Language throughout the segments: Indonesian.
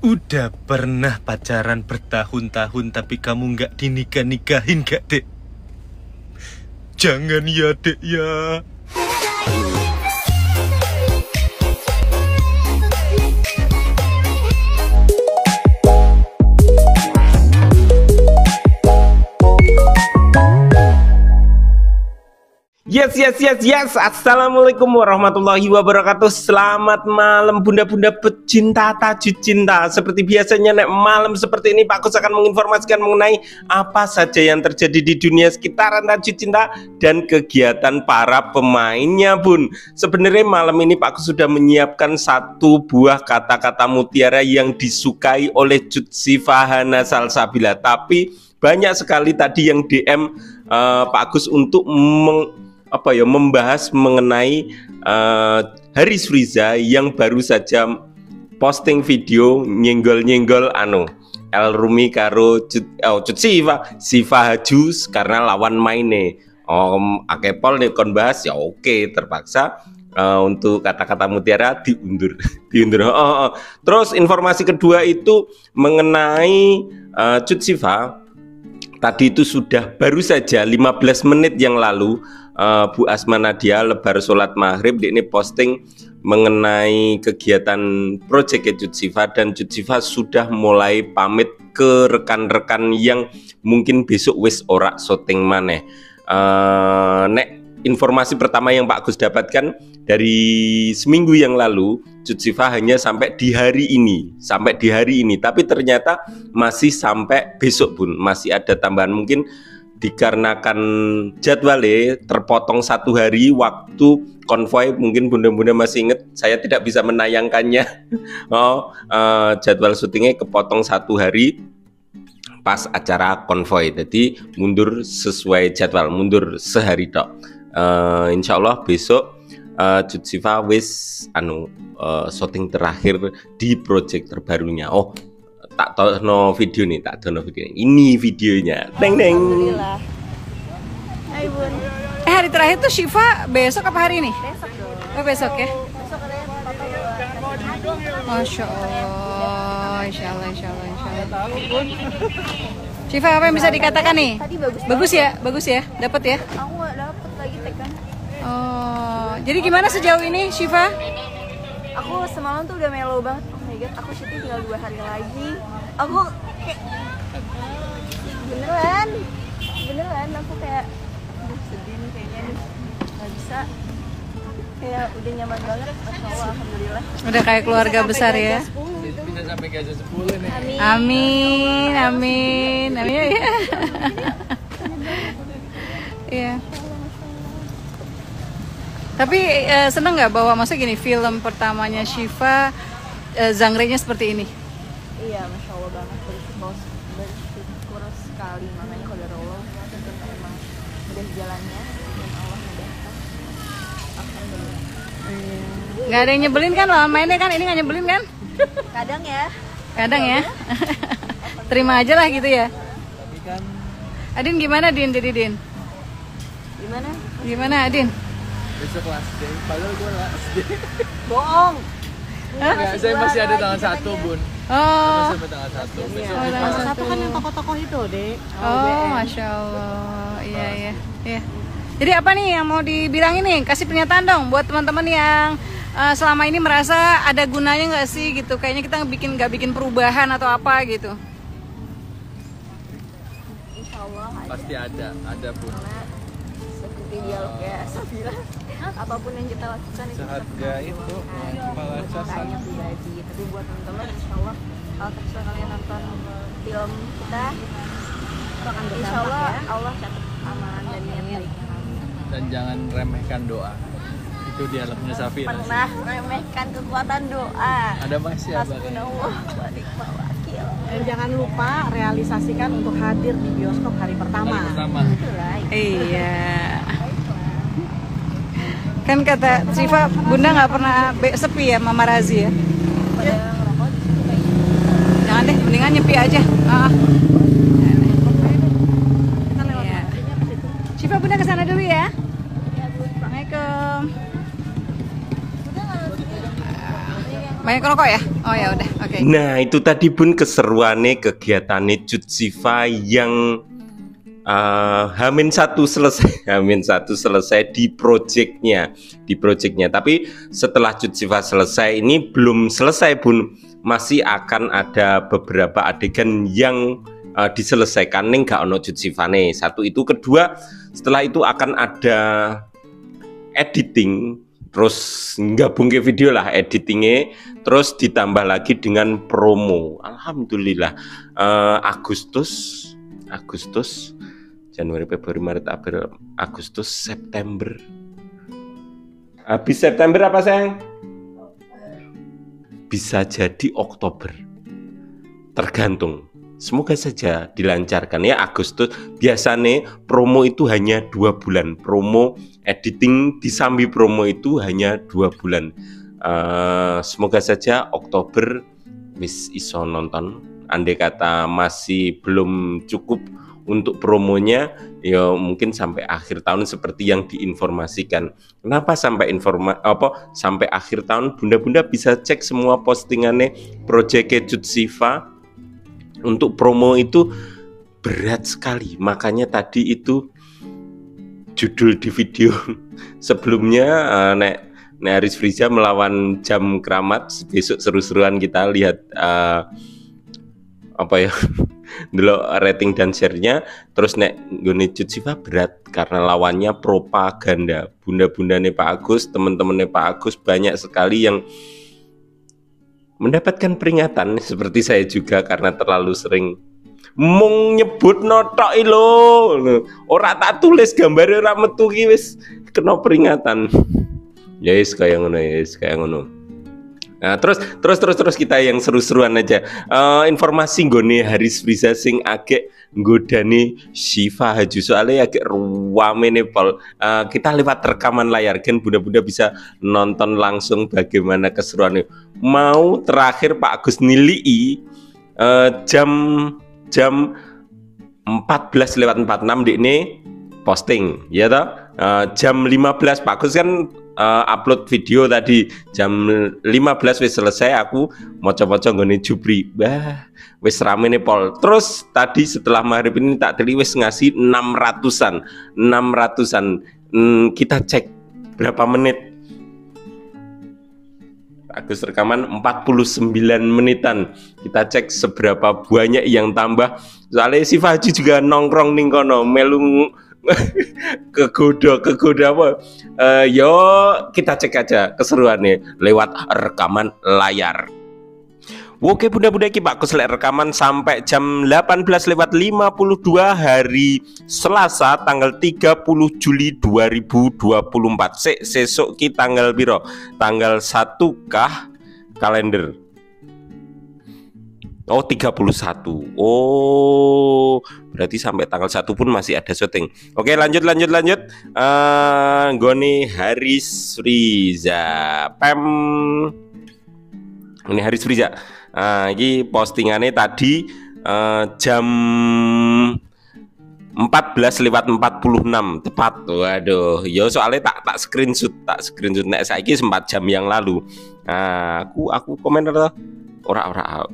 Udah pernah pacaran bertahun-tahun tapi kamu nggak dinikah-nikahin gak, Dek? Jangan ya, Dek ya. Yes. Assalamualaikum warahmatullahi wabarakatuh. Selamat malam bunda-bunda pecinta tajud cinta. Seperti biasanya nek malam seperti ini Pak Kus akan menginformasikan mengenai apa saja yang terjadi di dunia sekitaran tajud cinta dan kegiatan para pemainnya, Bun. Sebenarnya malam ini Pak Kus sudah menyiapkan satu buah kata-kata mutiara yang disukai oleh Jutsifa Hana Salsabila. Tapi banyak sekali tadi yang DM Pak Agus untuk membahas mengenai Haris Friza yang baru saja posting video nyenggol-nyenggol El Rumi karo Siva Hajus karena lawan maine. Akepol nih kon bahas ya oke, terpaksa untuk kata-kata mutiara diundur. Terus informasi kedua itu mengenai Siva. Tadi itu sudah baru saja 15 menit yang lalu Bu Asma Nadia lebar sholat maghrib ini posting mengenai kegiatan project Jutsifa, dan Jutsifa sudah mulai pamit ke rekan-rekan yang mungkin besok wis ora syuting maneh. Nek informasi pertama yang Pak Gus dapatkan dari seminggu yang lalu, Jutsifa hanya sampai di hari ini, tapi ternyata masih sampai besok, Bun. Masih ada tambahan, mungkin dikarenakan jadwalnya terpotong satu hari waktu konvoy. Mungkin bunda-bunda masih ingat, saya tidak bisa menayangkannya. Jadwal syutingnya kepotong satu hari pas acara konvoy, jadi mundur sesuai jadwal, mundur sehari tok. Insya Allah besok Jutsifa wis syuting terakhir di project terbarunya. Tak tahu video nih, ini videonya. Deng. Alhamdulillah. Hai Bun. Hari terakhir tuh Syifa besok apa hari ini? Besok dong. Oh besok ya? Besok katanya papa Masya Allah, Insya Allah. Syifa, apa yang bisa dikatakan nih? Tadi Bagus ya, dapat ya? Aku nggak dapet lagi tekan. Jadi gimana sejauh ini Syifa? Aku semalam tuh udah mellow banget. Oh my god, aku syuting tinggal 2 hari lagi. Aku kayak beneran aku kayak sedih nih kayaknya nih. Gak bisa. Kayak udah nyaman banget. Masya Allah, alhamdulillah. Udah kayak keluarga besar ya? Bisa sampai gaji 10 nih. Amin ya. Iya. Tapi seneng nggak bahwa maksudnya gini, film pertamanya Syifa genre-nya seperti ini? Iya, Masya Allah banget, bersyukur sekali. Makanya kalau dari Allah tentu emang udah jalannya dan Allah mudahkan. Alhamdulillah. Nggak ada yang nyebelin kan lawan mainnya kan? Ini nggak nyebelin kan? Kadang ya. Terima aja lah gitu ya. Tapi kan Adin gimana Din? Gimana Adin? besok kelas D, padahal gue kelas D. Bohong. Enggak, saya masih ada tanggal 1, Bun. Masih sampai tanggal 1. Besok tanggal 1 kan yang tokoh-tokoh itu, Dek. Masya Allah. Iya. Jadi apa nih yang mau dibilang ini? Kasih pernyataan dong buat teman-teman yang selama ini merasa ada gunanya nggak sih gitu? Kayaknya kita nggak bikin perubahan atau apa gitu. Insya Allah pasti ada Bun. Karena seperti dialog ya Sabila, apapun yang kita lakukan itu Seharga itu makanya pribadi. Tapi buat teman-teman, Insya Allah kalau terserah kalian nonton film kita, Insya Allah Allah catat amalan dan niat baiknya kami. Dan jangan remehkan doa. Itu dialognya Safira. Pernah remehkan kekuatan doa. Ada masih ya, Hasbunallah wa ni'mal wakil. Dan jangan lupa realisasikan untuk hadir di bioskop hari pertama. Itulah. Iya. Kan kata Syifa, Bunda nggak pernah sepi ya Mama Razi ya? Pada ngerokok di situ kayaknya. Jangan deh, mendingan nyepi aja. Kita lewat Iya. maksudnya ke situ. Syifa, Bunda kesana dulu ya. Ya, Bu. Assalamualaikum. Udah nggak lewat situ. Banyak rokok ya? Oh ya udah, oke. Oke. Nah itu tadi Bun keseruannya kegiatannya Cut Siva yang H-1 selesai H-1 selesai di projectnya tapi setelah Cut Siva selesai ini belum selesai Bun, masih akan ada beberapa adegan yang diselesaikan nih gak ono Cut Sivane. Satu itu, kedua setelah itu akan ada editing, terus gabung ke video lah editingnya, terus ditambah lagi dengan promo. Alhamdulillah Agustus, Januari, Februari, Maret, April, Agustus, September. Habis September apa sayang? Bisa jadi Oktober. Tergantung. Semoga saja dilancarkan ya Agustus. Biasanya promo itu hanya 2 bulan. Promo editing disambi promo itu hanya 2 bulan. Semoga saja Oktober wis iso nonton. Andai kata masih belum cukup untuk promonya, ya mungkin sampai akhir tahun seperti yang diinformasikan. Kenapa sampai sampai akhir tahun? Bunda-bunda bisa cek semua postingannya Project Cut Siva. Untuk promo itu berat sekali. Makanya tadi itu judul di video sebelumnya Nek Haris Friza melawan Jam Keramat. Besok seru-seruan kita lihat dulu rating dan share-nya. Terus nek nggone Cut Siva berat karena lawannya propaganda. Bunda-bundane Pak Agus, teman-temannya Pak Agus banyak sekali yang mendapatkan peringatan seperti saya juga karena terlalu sering mung nyebut notok ilo. Ora tak tulis gambare ora metu ki wis kena peringatan. Ya wis kaya ngono. Nah, terus kita yang seru-seruan aja. Informasi nggone Haris Friza sing agek nggodani Syifa Haju soalnya agak ruame Pol. Kita lewat rekaman layar kan bunda-bunda bisa nonton langsung bagaimana keseruannya. Mau terakhir Pak Agus nilii jam 14:46 di ini posting ya toh. Jam 15 Pak Agus kan upload video tadi jam 15 wis selesai, aku moco-moco nggone Jupri. Wis rame nih Pol. Terus tadi setelah maghrib ini tak teli wis ngasih 600-an. Kita cek berapa menit. Agus rekaman 49 menitan. Kita cek seberapa banyak yang tambah. Soalnya si Faji juga nongkrong ning kono melu kegoda apa. Yo kita cek aja keseruannya lewat rekaman layar. Oke bunda-bunda iki Pak Agus rekaman sampai jam 18:52 hari Selasa tanggal 30 Juli 2024. Sesuk ki tanggal piro? Tanggal 1 kah kalender? Oh 31. Oh berarti sampai tanggal 1 pun masih ada syuting. Oke lanjut. Goni Haris Friza ini Haris Friza. Ini postingannya tadi jam 14:46 tepat. Waduh, yo soalnya tak screenshot nek saiki sempat jam yang lalu. Aku komentar ora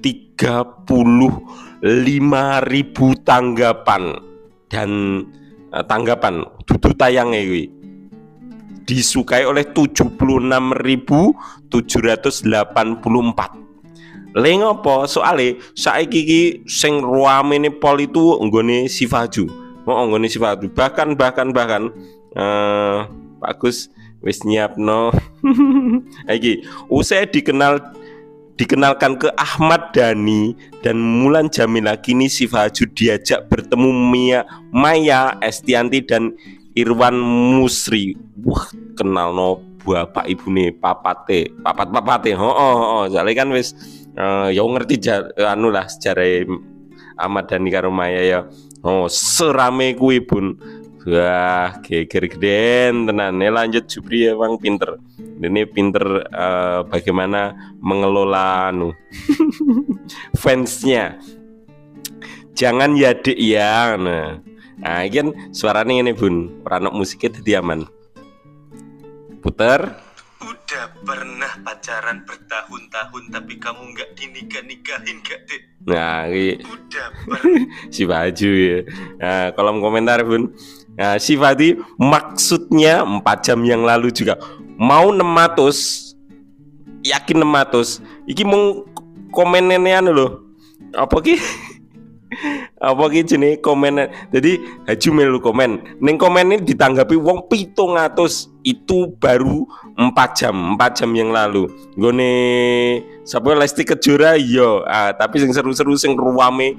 35.000 tanggapan dan tanggapan dudu tayangnya kuwi disukai oleh 76.784. Lengopo soale saiki iki sing ruamene Pol itu nggone Sifaju. Nggone Sifaju. Bahkan Pak Agus wis nyiapno. Iki usai dikenalkan ke Ahmad Dhani dan Mulan Jamila, kini Sifaju diajak bertemu Maya Estianti dan Irwan Musri. Wah, kenal no bapak ibune papate. Soalnya kan wis ya ngerti anu lah sejarah Ahmad Dhani karo Maya ya. Oh, serame kuwi Bun. Wah, geger geden tenan. Lanjut Jupri emang pinter. Ini pinter bagaimana mengelola anu fansnya. Jangan ya Dek ya. Nah, ini kan suaranya ini Bun. Ora ono musiknya dadi aman. Puter. Udah pernah pacaran bertahun-tahun tapi kamu nggak dinikah-nikahin gak, Dek? Nah, udah pernah. Si Baju ya. Nah, kolom komentar Bun. Nah, si Fadi maksudnya 4 jam yang lalu juga mau 600. Yakin 600. Iki mau komennya anu loh. Apa ki? Apa ki jenis komen. Jadi Haju melu komen. Ning komen ini ditanggapi wong 700. Itu baru 4 jam yang lalu. Gone sapa Lesti Kejora yo. Tapi sing seru-seru sing ruame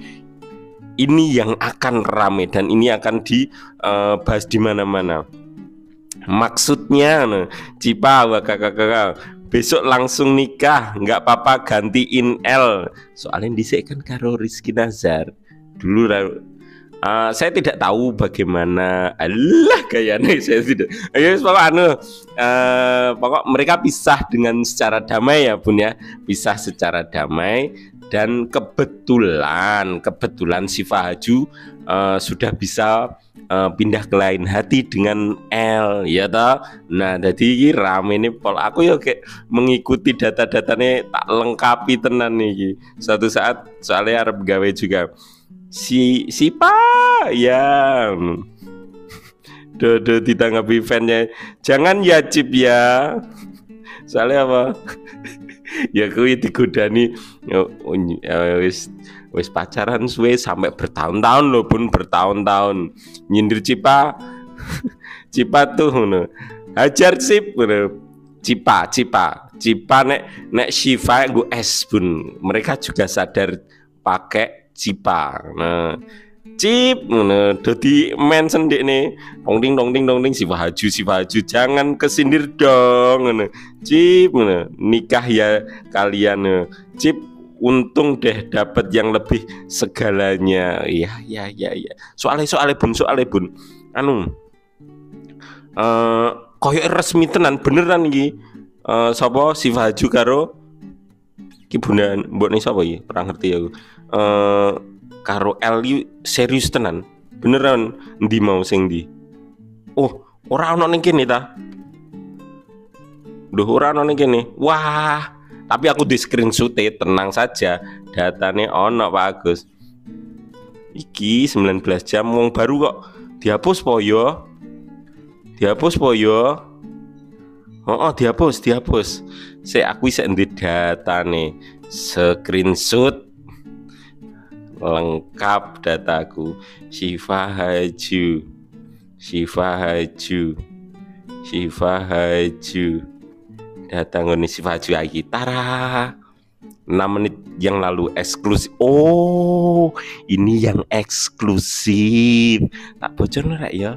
ini yang akan rame dan ini akan dibahas di mana-mana. Maksudnya Cipa kakak besok langsung nikah, nggak apa-apa gantiin L. Soalnya dhisik kan karo Rizky Nazar. Dulu saya tidak tahu bagaimana kayaknya saya tidak. Pokok mereka pisah dengan secara damai ya Bun ya, pisah secara damai dan kebetulan si Fahaju sudah bisa pindah ke lain hati dengan L ya toh. Nah jadi rame nih pol aku ya kayak mengikuti data-datanya tak lengkapi tenan nih. Suatu saat soalnya arep gawe juga si Pak ya Dodo ditanggapi fansnya, jangan ya Cip ya, soalnya apa ya kuwi digodani wis pacaran suwe sampai bertahun-tahun loh Bun, bertahun-tahun nyindir Cipa tuh ngono hajar Cip ngono. Cipa nek Syifa nggo S Bun, mereka juga sadar pakai Cipa. Nah, Cip ngono dadi mention dekne dong si Fahaju jangan kesindir dong ngono. Cip ngono nikah ya kalian. Cip untung deh dapat yang lebih segalanya. Ya. Soalnya Bun. Anu koyo resmi tenan beneran iki. Sapa si Fahaju karo iki bundan mbokne sapa iki? Ora ngerti aku. Karo L serius tenan. Beneran ndi mau sing ndi? Oh, ora ono ning kene ta? Duh, ora ono ning kene. Wah, tapi aku di screenshot tenang saja. Datane ono Pak Agus. Iki 19 jam wong baru kok dihapus po yo. Dihapus. Aku isek ndi datane. Screenshot lengkap dataku. Syifa Haju data ngene Syifa Haju lagi tara 6 menit yang lalu eksklusif. Oh ini yang eksklusif, tak bocor ora ya?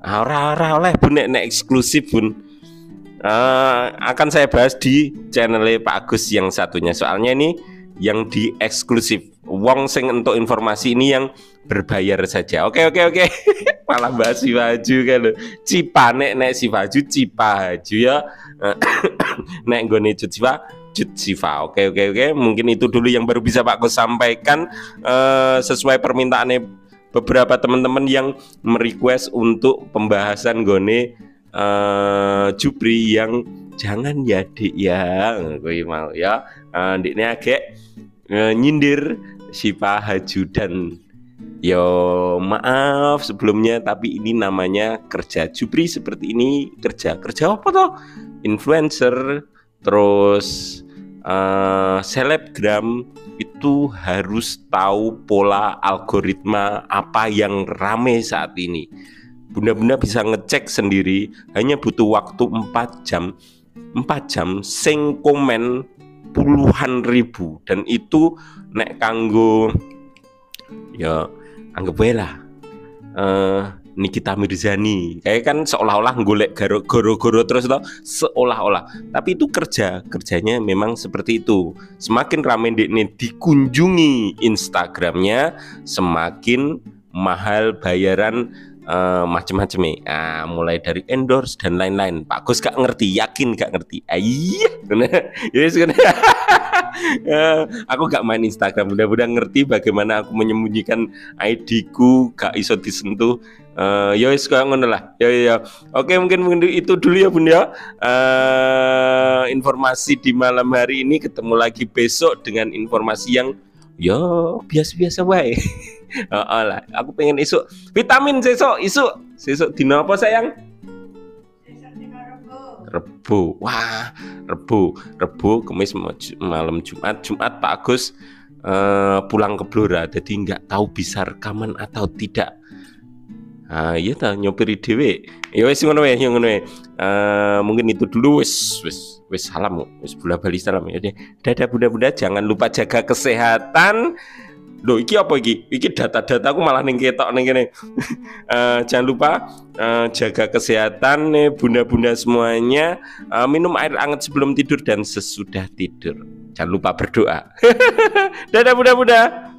Ora oleh Bun nek eksklusif Bun. Akan saya bahas di channel Pak Agus yang satunya, soalnya ini yang di eksklusif. Wong sing entuk informasi ini yang berbayar saja. Oke. Malah bahas si Fahaju kan lho. Cipa nek si Fahaju Cipa Haju ya. Nek nggone Cut Siva. Oke. Mungkin itu dulu yang baru bisa Pak Gus sampaikan sesuai permintaannya beberapa teman-teman yang merequest untuk pembahasan gone Jupri yang jangan ya Dik ya. Kowe mau ya. Ndikne agek nyindir si Fahaju dan yo maaf sebelumnya, tapi ini namanya kerja Jupri seperti ini. Kerja apa toh? Influencer terus selebgram itu harus tahu pola algoritma apa yang rame saat ini. Bunda-bunda bisa ngecek sendiri, hanya butuh waktu 4 jam sing komen puluhan ribu, dan itu nek kanggo ya anggap wae lah Nikita Mirzani kayak kan seolah-olah golek goro-goro terus toh, seolah-olah, tapi itu kerjanya memang seperti itu. Semakin rame dekne dikunjungi Instagramnya, semakin mahal bayaran macem-macem nih. Mulai dari endorse dan lain-lain. Pak Gus gak ngerti, yakin gak ngerti. Iya, yes, aku gak main Instagram. Mudah-mudahan ngerti bagaimana aku menyembunyikan ID ku gak iso disentuh. Ya wis kayak ngono lah. Ya. Oke, mungkin itu dulu ya Bun ya. Informasi di malam hari ini, ketemu lagi besok dengan informasi yang ya biasa-biasa wae. Lah, aku pengen isuk vitamin sesuk dina apa sayang? Rebo. Wah, Rebo, Kamis, malam Jumat Pak Agus pulang ke Blora, jadi nggak tahu bisa rekaman atau tidak. Iya ta, nyopiri dhewe. Ya wis ngono wae, mungkin itu dulu wis salam, wis bola bali salam ya. Dadah bunda-bunda, jangan lupa jaga kesehatan. Loh, iki apa iki? Iki data-data aku malah ning ketok ning kene. Jangan lupa jaga kesehatan nih bunda-bunda semuanya. Minum air hangat sebelum tidur dan sesudah tidur. Jangan lupa berdoa. Dadah bunda-bunda.